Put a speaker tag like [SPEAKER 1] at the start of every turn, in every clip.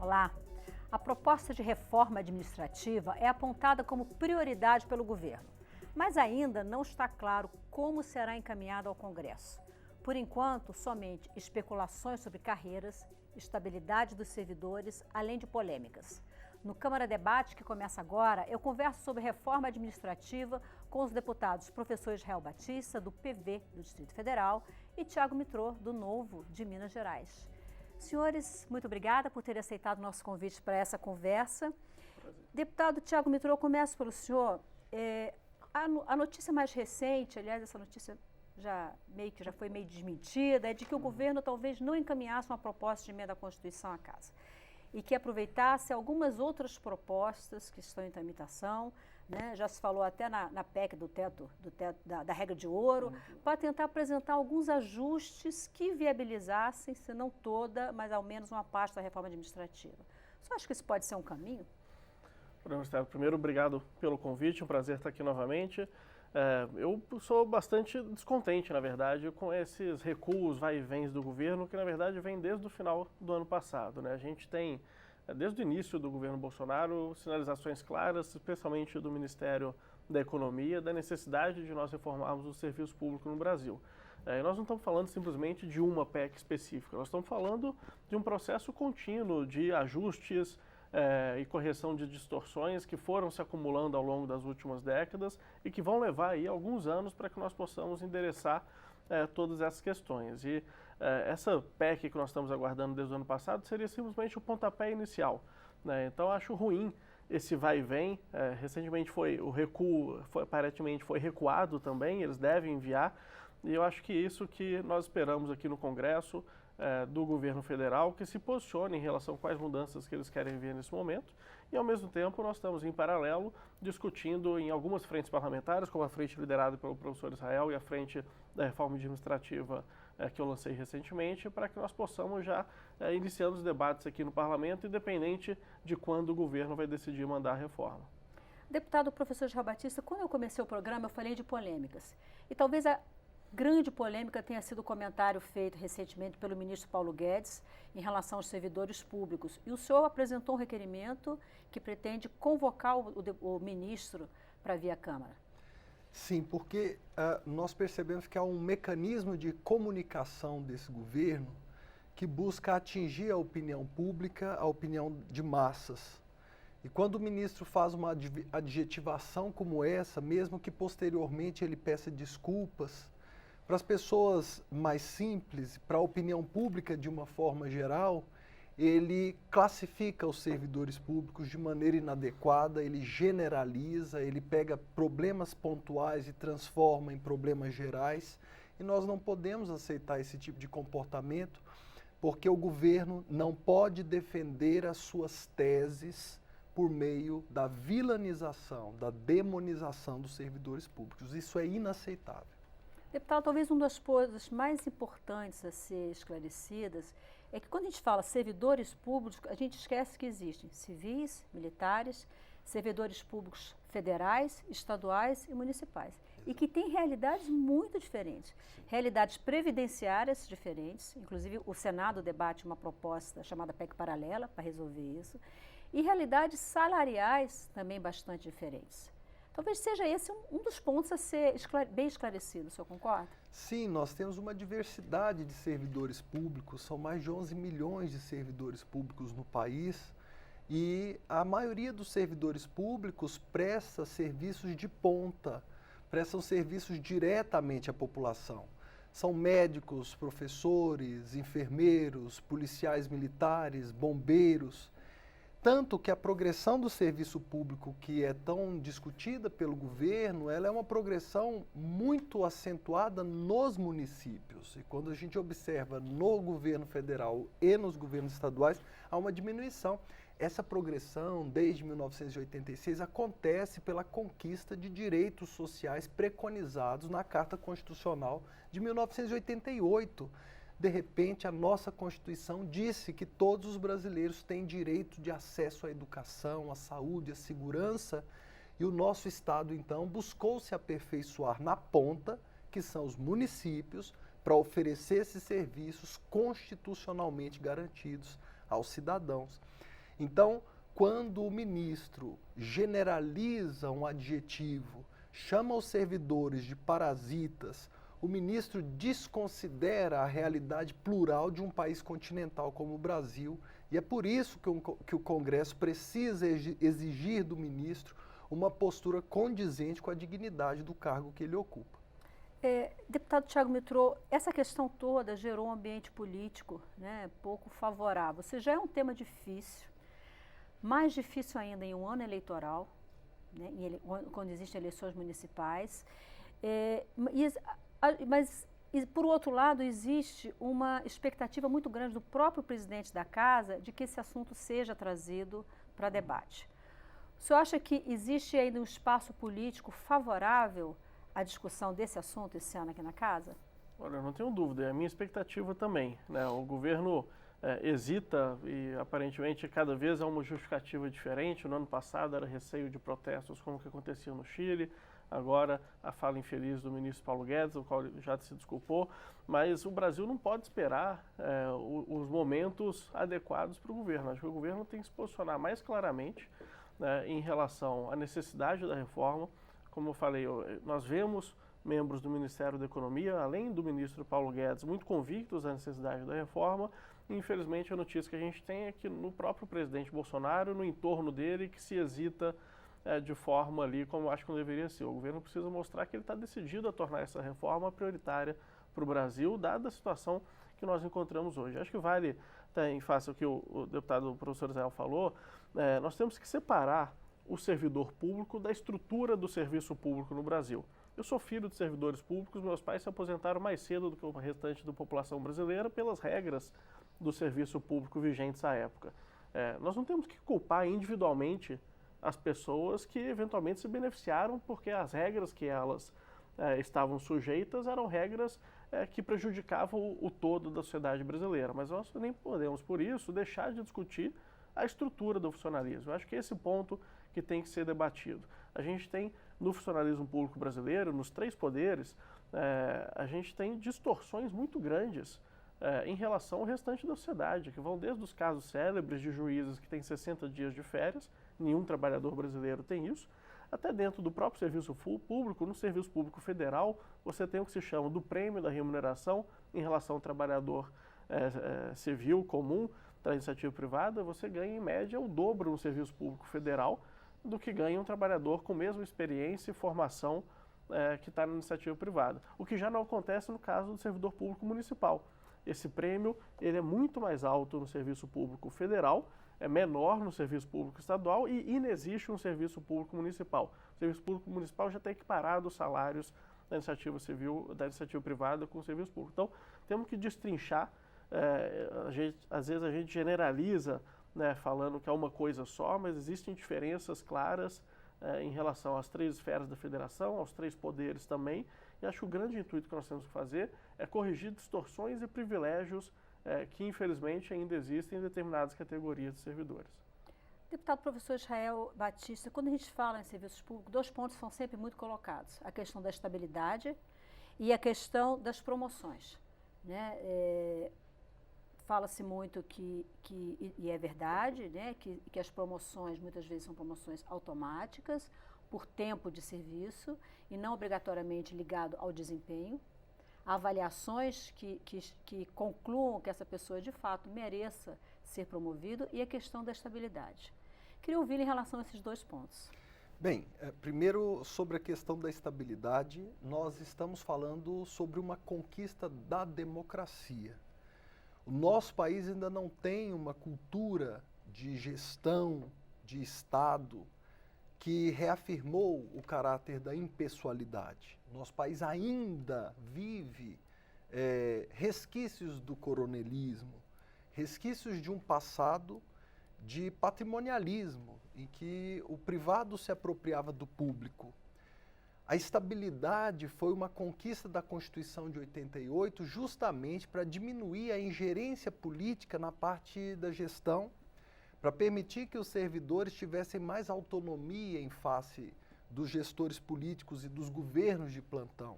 [SPEAKER 1] Olá! A proposta de reforma administrativa é apontada como prioridade pelo governo, mas ainda não está claro como será encaminhado ao Congresso. Por enquanto, somente especulações sobre carreiras, estabilidade dos servidores, além de polêmicas. No Câmara Debate, que começa agora, eu converso sobre reforma administrativa com os deputados professor Israel Batista, do PV do Distrito Federal, e Tiago Mitrô, do Novo, de Minas Gerais. Senhores, muito obrigada por terem aceitado o nosso convite para essa conversa. Deputado Tiago Mitrô, eu começo pelo senhor. A notícia mais recente, aliás, essa notícia já foi meio desmentida, é de que o governo talvez não encaminhasse uma proposta de emenda à Constituição à casa e que aproveitasse algumas outras propostas que estão em tramitação, né? Já se falou até na PEC da regra de ouro, para tentar apresentar alguns ajustes que viabilizassem, se não toda, mas ao menos uma parte da reforma administrativa. Você acha que isso pode ser um caminho?
[SPEAKER 2] Primeiro, obrigado pelo convite, um prazer estar aqui novamente. Eu sou bastante descontente, na verdade, com esses recuos, vai e vens do governo, que na verdade vem desde o final do ano passado, né? A gente tem, desde o início do governo Bolsonaro, sinalizações claras, especialmente do Ministério da Economia, da necessidade de nós reformarmos o serviço público no Brasil. E nós não estamos falando simplesmente de uma PEC específica, nós estamos falando de um processo contínuo de ajustes, e correção de distorções que foram se acumulando ao longo das últimas décadas e que vão levar aí alguns anos para que nós possamos endereçar todas essas questões. E essa PEC que nós estamos aguardando desde o ano passado seria simplesmente o pontapé inicial, né? Então acho ruim esse vai e vem. Recentemente o recuo aparentemente foi recuado também, eles devem enviar, e eu acho que isso que nós esperamos aqui no Congresso, do governo federal, que se posicione em relação a quais mudanças que eles querem ver nesse momento, e ao mesmo tempo nós estamos em paralelo discutindo em algumas frentes parlamentares, como a frente liderada pelo professor Israel e a frente da reforma administrativa que eu lancei recentemente, para que nós possamos já iniciando os debates aqui no parlamento, independente de quando o governo vai decidir mandar a reforma.
[SPEAKER 1] Deputado professor Israel Batista, quando eu comecei o programa eu falei de polêmicas, e talvez a grande polêmica tenha sido o comentário feito recentemente pelo ministro Paulo Guedes em relação aos servidores públicos. E o senhor apresentou um requerimento que pretende convocar o ministro para vir à Câmara.
[SPEAKER 3] Sim, porque nós percebemos que há um mecanismo de comunicação desse governo que busca atingir a opinião pública, a opinião de massas. E quando o ministro faz uma adjetivação como essa, mesmo que posteriormente ele peça desculpas, para as pessoas mais simples, para a opinião pública de uma forma geral, ele classifica os servidores públicos de maneira inadequada, ele generaliza, ele pega problemas pontuais e transforma em problemas gerais. E nós não podemos aceitar esse tipo de comportamento, porque o governo não pode defender as suas teses por meio da vilanização, da demonização dos servidores públicos. Isso é inaceitável.
[SPEAKER 1] Deputado, talvez uma das coisas mais importantes a ser esclarecidas é que quando a gente fala servidores públicos, a gente esquece que existem civis, militares, servidores públicos federais, estaduais e municipais. Exato. E que têm realidades muito diferentes, realidades previdenciárias diferentes, inclusive o Senado debate uma proposta chamada PEC paralela para resolver isso, e realidades salariais também bastante diferentes. Talvez seja esse um dos pontos a ser bem esclarecido, o senhor concorda?
[SPEAKER 3] Sim, nós temos uma diversidade de servidores públicos, são mais de 11 milhões de servidores públicos no país, e a maioria dos servidores públicos presta serviços de ponta, prestam serviços diretamente à população. São médicos, professores, enfermeiros, policiais militares, bombeiros. Tanto que a progressão do serviço público, que é tão discutida pelo governo, ela é uma progressão muito acentuada nos municípios. E quando a gente observa no governo federal e nos governos estaduais, há uma diminuição. Essa progressão, desde 1986, acontece pela conquista de direitos sociais preconizados na Carta Constitucional de 1988. De repente, a nossa Constituição disse que todos os brasileiros têm direito de acesso à educação, à saúde, à segurança, e o nosso Estado, então, buscou se aperfeiçoar na ponta, que são os municípios, para oferecer esses serviços constitucionalmente garantidos aos cidadãos. Então, quando o ministro generaliza um adjetivo, chama os servidores de parasitas, o ministro desconsidera a realidade plural de um país continental como o Brasil, e é por isso que o Congresso precisa exigir do ministro uma postura condizente com a dignidade do cargo que ele ocupa.
[SPEAKER 1] Deputado Thiago Mitrô, essa questão toda gerou um ambiente político, né, pouco favorável. Ou seja, já é um tema difícil, mais difícil ainda em um ano eleitoral, né, quando existem eleições municipais. Mas, por outro lado, existe uma expectativa muito grande do próprio presidente da Casa de que esse assunto seja trazido para debate. O senhor acha que existe ainda um espaço político favorável à discussão desse assunto esse ano aqui na Casa?
[SPEAKER 2] Olha, eu não tenho dúvida, é a minha expectativa também, né? O governo hesita e aparentemente cada vez há uma justificativa diferente. No ano passado era receio de protestos como o que acontecia no Chile, agora a fala infeliz do ministro Paulo Guedes, o qual já se desculpou, mas o Brasil não pode esperar os momentos adequados para o governo. Acho que o governo tem que se posicionar mais claramente, né, em relação à necessidade da reforma. Como eu falei, nós vemos membros do Ministério da Economia, além do ministro Paulo Guedes, muito convictos da necessidade da reforma. Infelizmente, a notícia que a gente tem é que no próprio presidente Bolsonaro, no entorno dele, que se hesita de forma ali como eu acho que não deveria ser. O governo precisa mostrar que ele está decidido a tornar essa reforma prioritária para o Brasil, dada a situação que nós encontramos hoje. Acho que vale, até em face ao que o deputado o professor Israel falou, nós temos que separar o servidor público da estrutura do serviço público no Brasil. Eu sou filho de servidores públicos, meus pais se aposentaram mais cedo do que o restante da população brasileira pelas regras do serviço público vigentes à época. Nós não temos que culpar individualmente as pessoas que eventualmente se beneficiaram porque as regras que elas estavam sujeitas eram regras que prejudicavam o todo da sociedade brasileira. Mas nós nem podemos, por isso, deixar de discutir a estrutura do funcionalismo. Eu acho que esse ponto que tem que ser debatido. A gente tem, no funcionalismo público brasileiro, nos 3 poderes, a gente tem distorções muito grandes em relação ao restante da sociedade, que vão desde os casos célebres de juízes que têm 60 dias de férias, nenhum trabalhador brasileiro tem isso, até dentro do próprio serviço público, no serviço público federal, você tem o que se chama do prêmio da remuneração em relação ao trabalhador civil comum, da iniciativa privada, você ganha em média o dobro no serviço público federal do que ganha um trabalhador com a mesma experiência e formação que está na iniciativa privada. O que já não acontece no caso do servidor público municipal. Esse prêmio ele é muito mais alto no serviço público federal, é menor no serviço público estadual e inexiste no serviço público municipal. O serviço público municipal já está equiparado os salários da iniciativa civil, da iniciativa privada com o serviço público. Então, temos que destrinchar. Às vezes a gente generaliza, né, falando que é uma coisa só, mas existem diferenças claras em relação às 3 esferas da federação, aos 3 poderes também, e acho que o grande intuito que nós temos que fazer é corrigir distorções e privilégios que infelizmente ainda existem em determinadas categorias de servidores.
[SPEAKER 1] Deputado professor Israel Batista, quando a gente fala em serviços públicos, 2 pontos são sempre muito colocados, a questão da estabilidade e a questão das promoções, né? Fala-se muito e é verdade, né, que as promoções muitas vezes são promoções automáticas, por tempo de serviço e não obrigatoriamente ligado ao desempenho. Há avaliações que concluam que essa pessoa de fato mereça ser promovido e a questão da estabilidade. Queria ouvir em relação a esses 2 pontos.
[SPEAKER 3] Bem, primeiro sobre a questão da estabilidade, nós estamos falando sobre uma conquista da democracia. O nosso país ainda não tem uma cultura de gestão, de Estado, que reafirmou o caráter da impessoalidade. Nosso país ainda vive resquícios do coronelismo, resquícios de um passado de patrimonialismo, em que o privado se apropriava do público. A estabilidade foi uma conquista da Constituição de 88 justamente para diminuir a ingerência política na parte da gestão, para permitir que os servidores tivessem mais autonomia em face dos gestores políticos e dos governos de plantão.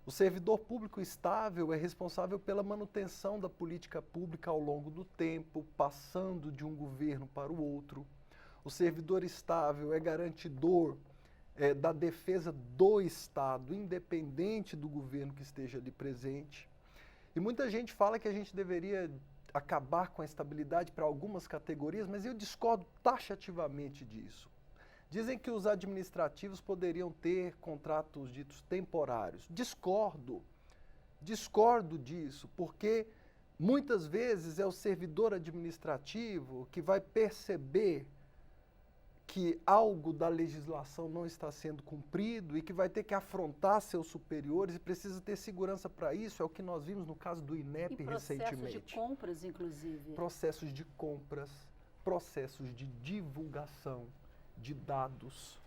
[SPEAKER 3] O servidor público estável é responsável pela manutenção da política pública ao longo do tempo, passando de um governo para o outro. O servidor estável é garantidor da defesa do Estado, independente do governo que esteja ali presente. E muita gente fala que a gente deveria acabar com a estabilidade para algumas categorias, mas eu discordo taxativamente disso. Dizem que os administrativos poderiam ter contratos ditos temporários. Discordo disso, porque muitas vezes é o servidor administrativo que vai perceber que algo da legislação não está sendo cumprido e que vai ter que afrontar seus superiores e precisa ter segurança para isso. É o que nós vimos no caso do INEP recentemente.
[SPEAKER 1] Processos de compras, inclusive.
[SPEAKER 3] Processos de compras, processos de divulgação de dados.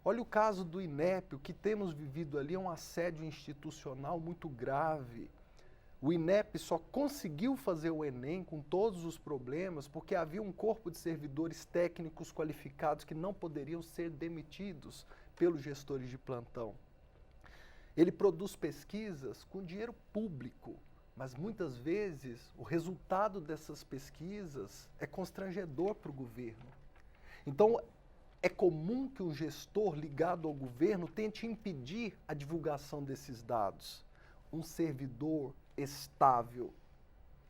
[SPEAKER 3] Olha o caso do INEP, o que temos vivido ali é um assédio institucional muito grave. O INEP só conseguiu fazer o Enem com todos os problemas porque havia um corpo de servidores técnicos qualificados que não poderiam ser demitidos pelos gestores de plantão. Ele produz pesquisas com dinheiro público, mas muitas vezes o resultado dessas pesquisas é constrangedor para o governo. Então, é comum que um gestor ligado ao governo tente impedir a divulgação desses dados. Um servidor estável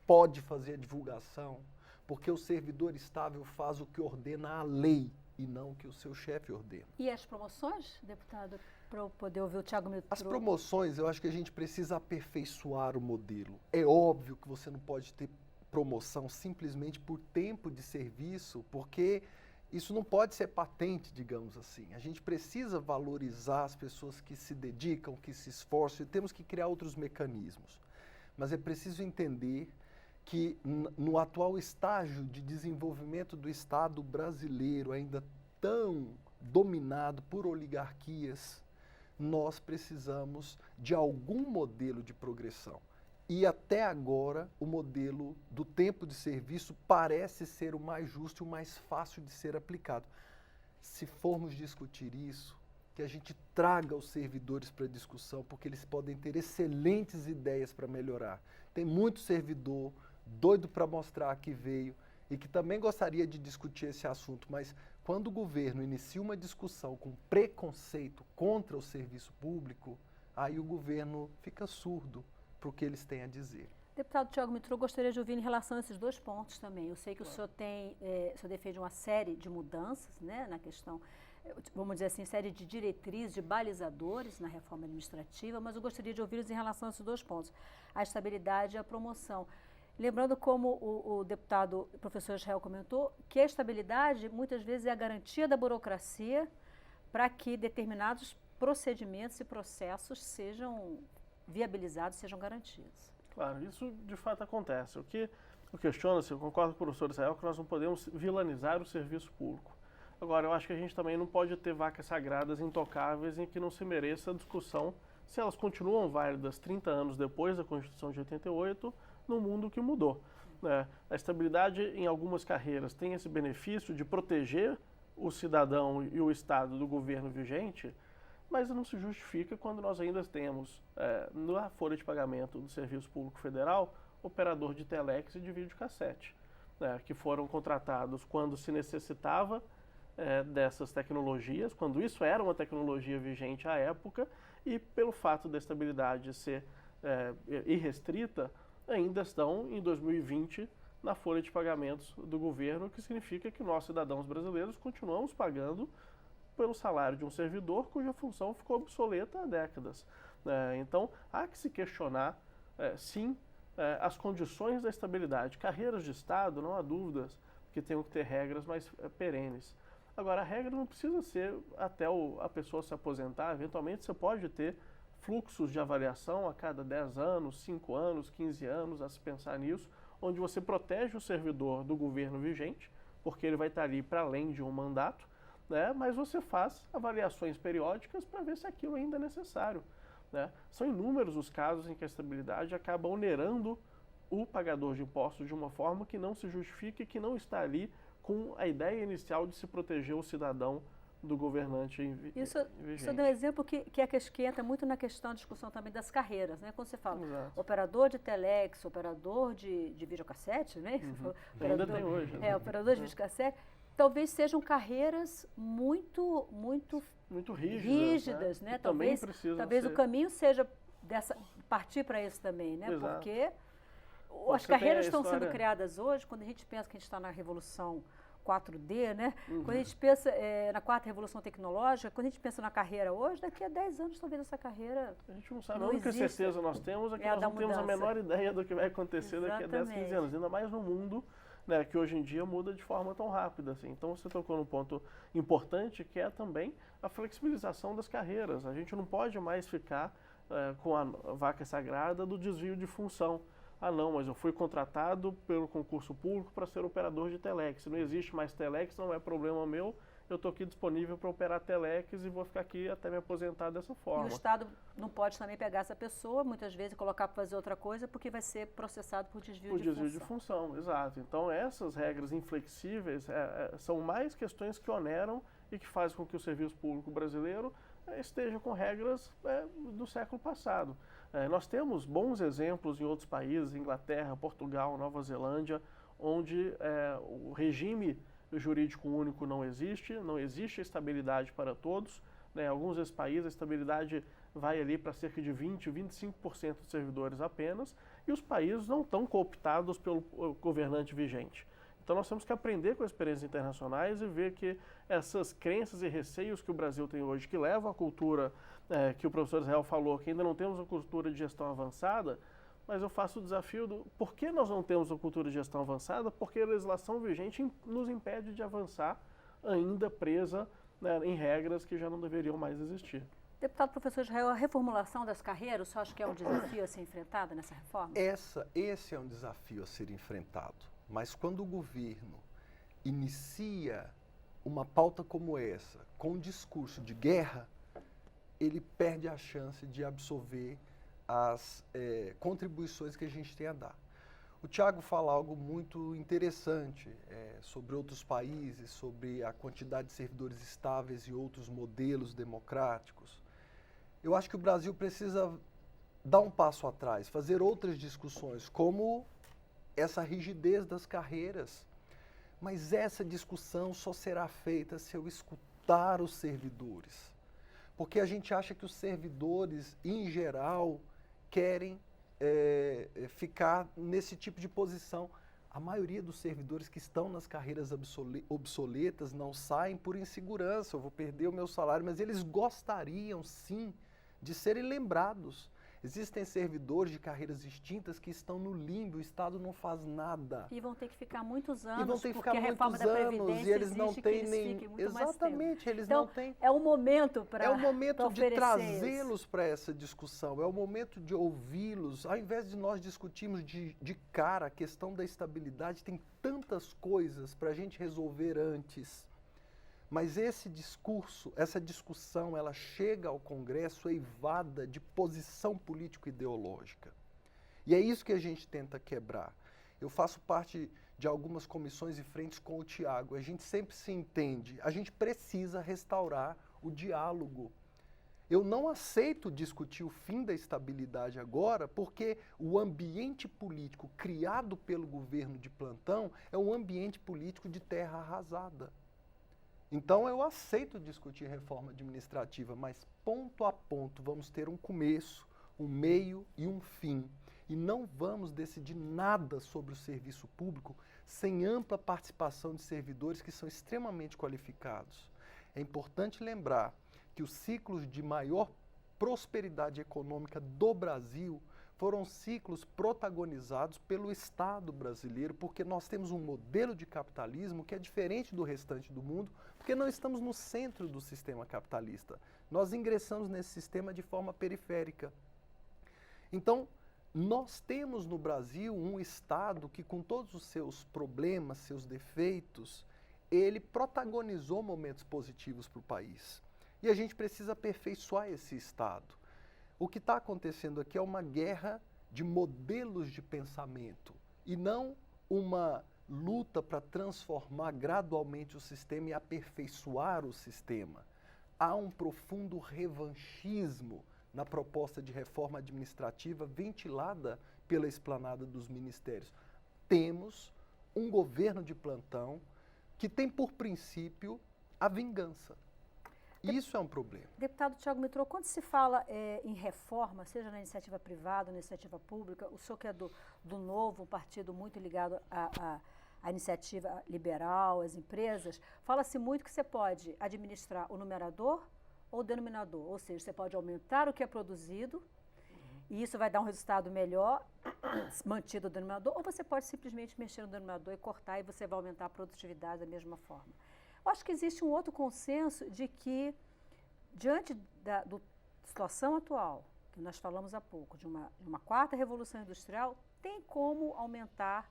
[SPEAKER 3] pode fazer a divulgação, porque o servidor estável faz o que ordena a lei e não o que o seu chefe ordena.
[SPEAKER 1] E as promoções, deputado, para eu poder ouvir o Thiago Mitro?
[SPEAKER 3] As promoções, eu acho que a gente precisa aperfeiçoar o modelo. É óbvio que você não pode ter promoção simplesmente por tempo de serviço, porque isso não pode ser patente, digamos assim. A gente precisa valorizar as pessoas que se dedicam, que se esforçam, e temos que criar outros mecanismos. Mas é preciso entender que no atual estágio de desenvolvimento do Estado brasileiro, ainda tão dominado por oligarquias, nós precisamos de algum modelo de progressão. E até agora, o modelo do tempo de serviço parece ser o mais justo e o mais fácil de ser aplicado. Se formos discutir isso, que a gente traga os servidores para a discussão, porque eles podem ter excelentes ideias para melhorar. Tem muito servidor doido para mostrar que veio e que também gostaria de discutir esse assunto, mas quando o governo inicia uma discussão com preconceito contra o serviço público, aí o governo fica surdo para o que eles têm a dizer.
[SPEAKER 1] Deputado Thiago Mitro, eu gostaria de ouvir em relação a esses dois pontos também. Eu sei que o senhor defende uma série de mudanças, né, na questão, vamos dizer assim, série de diretrizes, de balizadores na reforma administrativa, mas eu gostaria de ouvi-los em relação a esses dois pontos, a estabilidade e a promoção. Lembrando, como o deputado professor Israel comentou, que a estabilidade muitas vezes é a garantia da burocracia para que determinados procedimentos e processos sejam viabilizados, sejam garantidos.
[SPEAKER 2] Claro, isso de fato acontece. O que eu questiono, eu concordo com o professor Israel, que nós não podemos vilanizar o serviço público. Agora, eu acho que a gente também não pode ter vacas sagradas intocáveis em que não se mereça a discussão se elas continuam válidas 30 anos depois da Constituição de 88, no mundo que mudou. A estabilidade em algumas carreiras tem esse benefício de proteger o cidadão e o Estado do governo vigente, mas não se justifica quando nós ainda temos, na folha de pagamento do Serviço Público Federal, operador de telex e de videocassete, que foram contratados quando se necessitava dessas tecnologias, quando isso era uma tecnologia vigente à época, e pelo fato da estabilidade ser irrestrita, ainda estão em 2020 na folha de pagamentos do governo, o que significa que nós, cidadãos brasileiros, continuamos pagando pelo salário de um servidor cuja função ficou obsoleta há décadas. Então, há que se questionar, sim, as condições da estabilidade. Carreiras de Estado, não há dúvidas que tenham que ter regras mais perenes. Agora, a regra não precisa ser até a pessoa se aposentar. Eventualmente, você pode ter fluxos de avaliação a cada 10 anos, 5 anos, 15 anos, a se pensar nisso, onde você protege o servidor do governo vigente, porque ele vai estar ali para além de um mandato, mas você faz avaliações periódicas para ver se aquilo ainda é necessário. São inúmeros os casos em que a estabilidade acaba onerando o pagador de impostos de uma forma que não se justifica e que não está ali com a ideia inicial de se proteger o cidadão do governante
[SPEAKER 1] Isso
[SPEAKER 2] vigente.
[SPEAKER 1] dá um exemplo que entra muito na questão da discussão também das carreiras, né? Quando você fala operador de telex, operador de videocassete, né?
[SPEAKER 2] Ainda tem hoje. Né?
[SPEAKER 1] Operador de videocassete, talvez sejam carreiras muito rígidas, né? Talvez o caminho seja partir para isso também, né?
[SPEAKER 2] Exato.
[SPEAKER 1] Porque as carreiras estão sendo criadas hoje, quando a gente pensa que a gente está na revolução 4D, né? Quando a gente pensa na quarta revolução tecnológica, quando a gente pensa na carreira hoje, daqui a 10 anos talvez essa carreira
[SPEAKER 2] a gente não sabe. A única certeza nós temos é que nós não temos a menor ideia do que vai acontecer daqui a 10, 15 anos, ainda mais no mundo, né, que hoje em dia muda de forma tão rápida assim. Então você tocou num ponto importante, que é também a flexibilização das carreiras. A gente não pode mais ficar com a vaca sagrada do desvio de função. Ah, não, mas eu fui contratado pelo concurso público para ser operador de telex. Se não existe mais telex, não é problema meu. Eu estou aqui disponível para operar telex e vou ficar aqui até me aposentar dessa forma.
[SPEAKER 1] E o Estado não pode também pegar essa pessoa, muitas vezes, e colocar para fazer outra coisa, porque vai ser processado por desvio de
[SPEAKER 2] função. Exato. Então, essas regras inflexíveis são mais questões que oneram e que fazem com que o serviço público brasileiro esteja com regras do século passado. Nós temos bons exemplos em outros países, Inglaterra, Portugal, Nova Zelândia, onde o regime jurídico único não existe estabilidade para todos. Né? Alguns desses países a estabilidade vai ali para cerca de 20%, 25% dos servidores apenas, e os países não estão cooptados pelo governante vigente. Então nós temos que aprender com as experiências internacionais e ver que essas crenças e receios que o Brasil tem hoje, que levam à cultura que o professor Israel falou, que ainda não temos uma cultura de gestão avançada, mas eu faço o desafio do por que nós não temos uma cultura de gestão avançada? Porque a legislação vigente nos impede de avançar, ainda presa, né, em regras que já não deveriam mais existir.
[SPEAKER 1] Deputado professor Israel, a reformulação das carreiras, você acha que é um desafio a ser enfrentado nessa reforma?
[SPEAKER 3] Esse é um desafio a ser enfrentado. Mas quando o governo inicia uma pauta como essa, com um discurso de guerra, ele perde a chance de absorver as contribuições que a gente tem a dar. O Tiago fala algo muito interessante sobre outros países, sobre a quantidade de servidores estáveis e outros modelos democráticos. Eu acho que o Brasil precisa dar um passo atrás, fazer outras discussões, como essa rigidez das carreiras. Mas essa discussão só será feita se eu escutar os servidores. Porque a gente acha que os servidores, em geral, querem ficar nesse tipo de posição. A maioria dos servidores que estão nas carreiras obsoletas não saem por insegurança, eu vou perder o meu salário, mas eles gostariam, sim, de serem lembrados. Existem servidores de carreiras extintas que estão no limbo, o Estado não faz nada.
[SPEAKER 1] E vão ter que ficar muitos anos,
[SPEAKER 3] e vão ter que
[SPEAKER 1] porque
[SPEAKER 3] ficar
[SPEAKER 1] a reforma da Previdência
[SPEAKER 3] e eles não têm
[SPEAKER 1] Exatamente,
[SPEAKER 3] eles
[SPEAKER 1] então,
[SPEAKER 3] não têm.
[SPEAKER 1] É o momento para
[SPEAKER 3] É o momento de trazê-los para essa discussão, é o momento de ouvi-los. Ao invés de nós discutirmos de cara a questão da estabilidade, tem tantas coisas para a gente resolver antes. Mas esse discurso, essa discussão, ela chega ao Congresso eivada de posição político-ideológica. E é isso que a gente tenta quebrar. Eu faço parte de algumas comissões e frentes com o Tiago. A gente sempre se entende. A gente precisa restaurar o diálogo. Eu não aceito discutir o fim da estabilidade agora, porque o ambiente político criado pelo governo de plantão é um ambiente político de terra arrasada. Então, eu aceito discutir reforma administrativa, mas ponto a ponto vamos ter um começo, um meio e um fim. E não vamos decidir nada sobre o serviço público sem ampla participação de servidores que são extremamente qualificados. É importante lembrar que os ciclos de maior prosperidade econômica do Brasil foram ciclos protagonizados pelo Estado brasileiro, porque nós temos um modelo de capitalismo que é diferente do restante do mundo, porque não estamos no centro do sistema capitalista. Nós ingressamos nesse sistema de forma periférica. Então, nós temos no Brasil um Estado que, com todos os seus problemas, seus defeitos, ele protagonizou momentos positivos para o país. E a gente precisa aperfeiçoar esse Estado. O que está acontecendo aqui é uma guerra de modelos de pensamento e não uma luta para transformar gradualmente o sistema e aperfeiçoar o sistema. Há um profundo revanchismo na proposta de reforma administrativa ventilada pela esplanada dos ministérios. Temos um governo de plantão que tem por princípio a vingança. Isso é um problema.
[SPEAKER 1] Deputado Tiago Mitrô, quando se fala em reforma, seja na iniciativa privada, na iniciativa pública, o senhor que é do Novo, um partido muito ligado à iniciativa liberal, às empresas, fala-se muito que você pode administrar o numerador ou o denominador, ou seja, você pode aumentar o que é produzido, e isso vai dar um resultado melhor, mantido o denominador, ou você pode simplesmente mexer no denominador e cortar, e você vai aumentar a produtividade da mesma forma. Eu acho que existe um outro consenso de que, diante da situação atual, que nós falamos há pouco, de uma quarta revolução industrial, tem como aumentar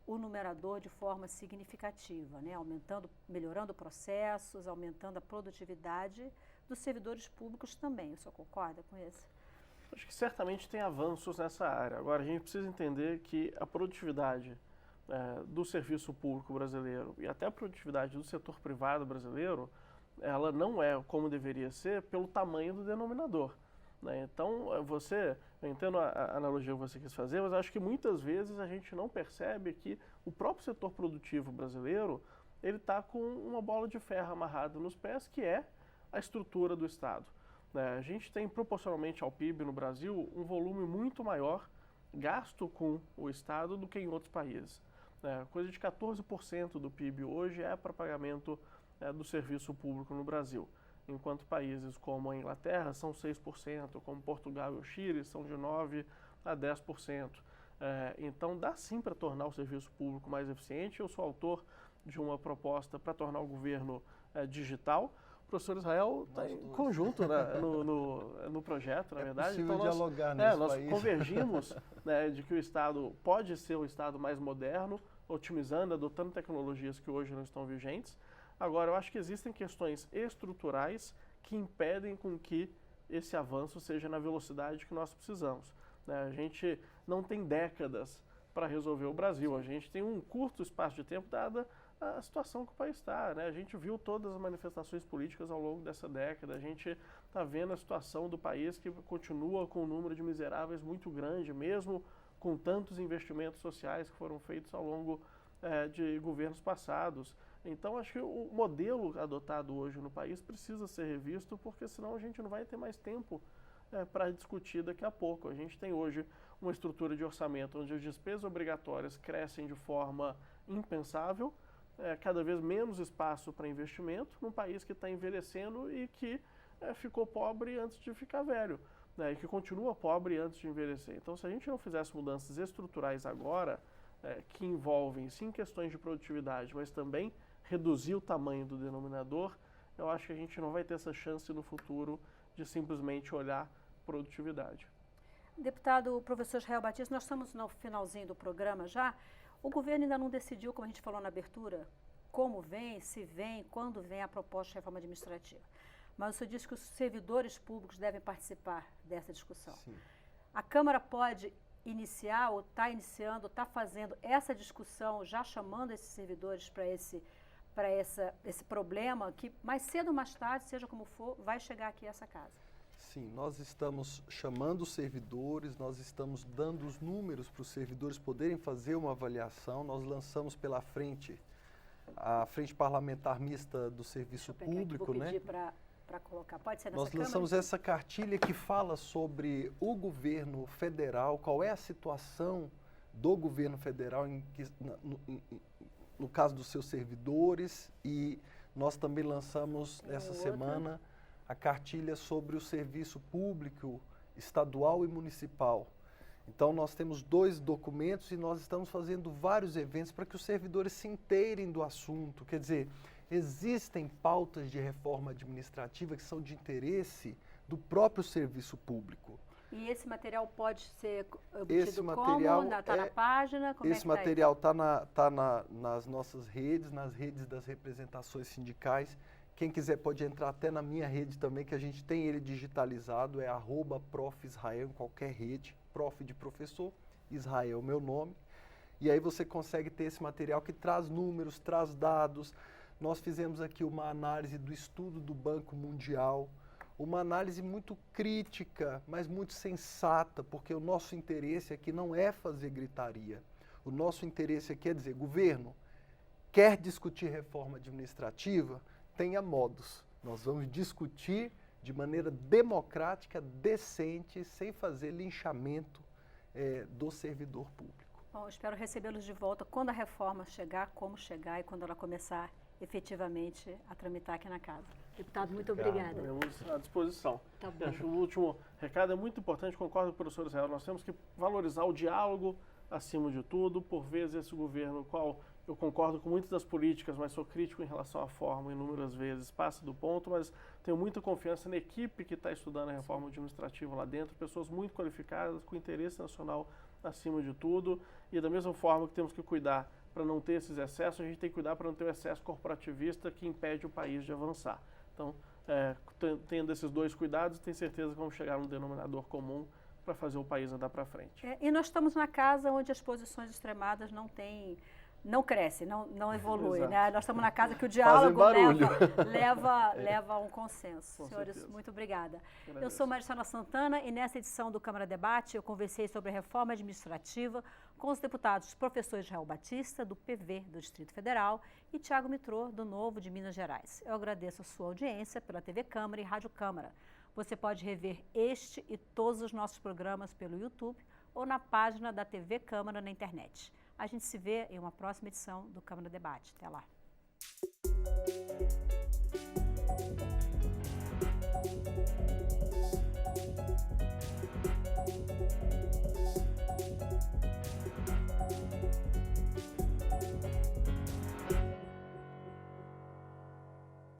[SPEAKER 1] o numerador de forma significativa, né? Melhorando processos, aumentando a produtividade dos servidores públicos também. O senhor concorda com isso?
[SPEAKER 2] Acho que certamente tem avanços nessa área. Agora, a gente precisa entender que a produtividade do serviço público brasileiro e até a produtividade do setor privado brasileiro, ela não é como deveria ser pelo tamanho do denominador, né? Então, eu entendo a analogia que você quis fazer, mas acho que muitas vezes a gente não percebe que o próprio setor produtivo brasileiro, ele está com uma bola de ferro amarrada nos pés, que é a estrutura do Estado. A gente tem, proporcionalmente ao PIB no Brasil, um volume muito maior gasto com o Estado do que em outros países. Coisa de 14% do PIB hoje é para pagamento do serviço público no Brasil, enquanto países como a Inglaterra são 6%, como Portugal e o Chile são de 9% a 10%. Então dá sim para tornar o serviço público mais eficiente. Eu sou autor de uma proposta para tornar o governo digital. O professor Israel está em conjunto, né, no projeto, na verdade.
[SPEAKER 3] É possível
[SPEAKER 2] então
[SPEAKER 3] dialogar nesse
[SPEAKER 2] nós
[SPEAKER 3] país.
[SPEAKER 2] convergimos, né, de que o Estado pode ser o Estado mais moderno, otimizando, adotando tecnologias que hoje não estão vigentes. Agora, eu acho que existem questões estruturais que impedem com que esse avanço seja na velocidade que nós precisamos. A gente não tem décadas para resolver o Brasil, a gente tem um curto espaço de tempo dada a situação que o país está, né? A gente viu todas as manifestações políticas ao longo dessa década, a gente está vendo a situação do país que continua com um número de miseráveis muito grande, mesmo com tantos investimentos sociais que foram feitos ao longo de governos passados. Então, acho que o modelo adotado hoje no país precisa ser revisto, porque senão a gente não vai ter mais tempo para discutir daqui a pouco. A gente tem hoje uma estrutura de orçamento onde as despesas obrigatórias crescem de forma impensável, cada vez menos espaço para investimento, num país que está envelhecendo e que ficou pobre antes de ficar velho, né, e que continua pobre antes de envelhecer. Então, se a gente não fizesse mudanças estruturais agora, que envolvem sim questões de produtividade, mas também reduzir o tamanho do denominador, eu acho que a gente não vai ter essa chance no futuro de simplesmente olhar produtividade.
[SPEAKER 1] Deputado professor Israel Batista, nós estamos no finalzinho do programa já. O governo ainda não decidiu, como a gente falou na abertura, como vem, se vem, quando vem a proposta de reforma administrativa. Mas o senhor disse que os servidores públicos devem participar dessa discussão.
[SPEAKER 3] Sim.
[SPEAKER 1] A Câmara pode iniciar, ou está iniciando, está fazendo essa discussão, já chamando esses servidores para esse problema que mais cedo ou mais tarde, seja como for, vai chegar aqui a essa casa.
[SPEAKER 3] Sim, nós estamos chamando os servidores, nós estamos dando os números para os servidores poderem fazer uma avaliação. Nós lançamos pela frente, a Frente Parlamentar Mista do Serviço Público, né?
[SPEAKER 1] Para colocar, pode ser nessa
[SPEAKER 3] Nós lançamos
[SPEAKER 1] Câmara?
[SPEAKER 3] essa cartilha que fala sobre o governo federal, qual é a situação do governo federal no caso dos seus servidores, e nós também lançamos essa semana a cartilha sobre o serviço público estadual e municipal. Então nós temos 2 documentos e nós estamos fazendo vários eventos para que os servidores se inteirem do assunto. Quer dizer, existem pautas de reforma administrativa que são de interesse do próprio serviço público.
[SPEAKER 1] E esse material pode ser obtido
[SPEAKER 3] Esse material
[SPEAKER 1] está na página? Como
[SPEAKER 3] esse material está nas nossas redes, nas redes das representações sindicais. Quem quiser pode entrar até na minha rede também, que a gente tem ele digitalizado, é @profisrael em qualquer rede, prof de professor, Israel meu nome. e aí você consegue ter esse material que traz números, traz dados. Nós fizemos aqui uma análise do estudo do Banco Mundial, uma análise muito crítica, mas muito sensata, porque o nosso interesse aqui não é fazer gritaria. O nosso interesse aqui é dizer, governo, quer discutir reforma administrativa? Tenha modos. Nós vamos discutir de maneira democrática, decente, sem fazer linchamento do servidor público.
[SPEAKER 1] Bom, espero recebê-los de volta quando a reforma chegar, como chegar e quando ela começar efetivamente a tramitar aqui na casa. Deputado, muito obrigada.
[SPEAKER 2] Estamos à disposição.
[SPEAKER 1] Tá bom.
[SPEAKER 2] Acho que o último recado é muito importante, concordo com o professor Israel, nós temos que valorizar o diálogo acima de tudo. Por vezes esse governo, qual eu concordo com muitas das políticas, mas sou crítico em relação à forma, inúmeras vezes passa do ponto, mas tenho muita confiança na equipe que está estudando a reforma administrativa lá dentro, pessoas muito qualificadas, com interesse nacional acima de tudo, e da mesma forma que temos que cuidar para não ter esses excessos, a gente tem que cuidar para não ter o excesso corporativista que impede o país de avançar. Então, tendo esses dois cuidados, tenho certeza que vamos chegar a um denominador comum para fazer o país andar para frente.
[SPEAKER 1] E nós estamos na casa onde as posições extremadas não crescem, não evoluem, né? Nós estamos na casa que o diálogo leva a um consenso.
[SPEAKER 2] Com
[SPEAKER 1] Senhores,
[SPEAKER 2] certeza.
[SPEAKER 1] muito obrigada.
[SPEAKER 2] Agradeço.
[SPEAKER 1] Eu sou Maristela Santana e nessa edição do Câmara Debate eu conversei sobre a reforma administrativa com os deputados professor Israel Batista, do PV do Distrito Federal, e Tiago Mitrô, do Novo de Minas Gerais. Eu agradeço a sua audiência pela TV Câmara e Rádio Câmara. Você pode rever este e todos os nossos programas pelo YouTube ou na página da TV Câmara na internet. A gente se vê em uma próxima edição do Câmara Debate. Até lá.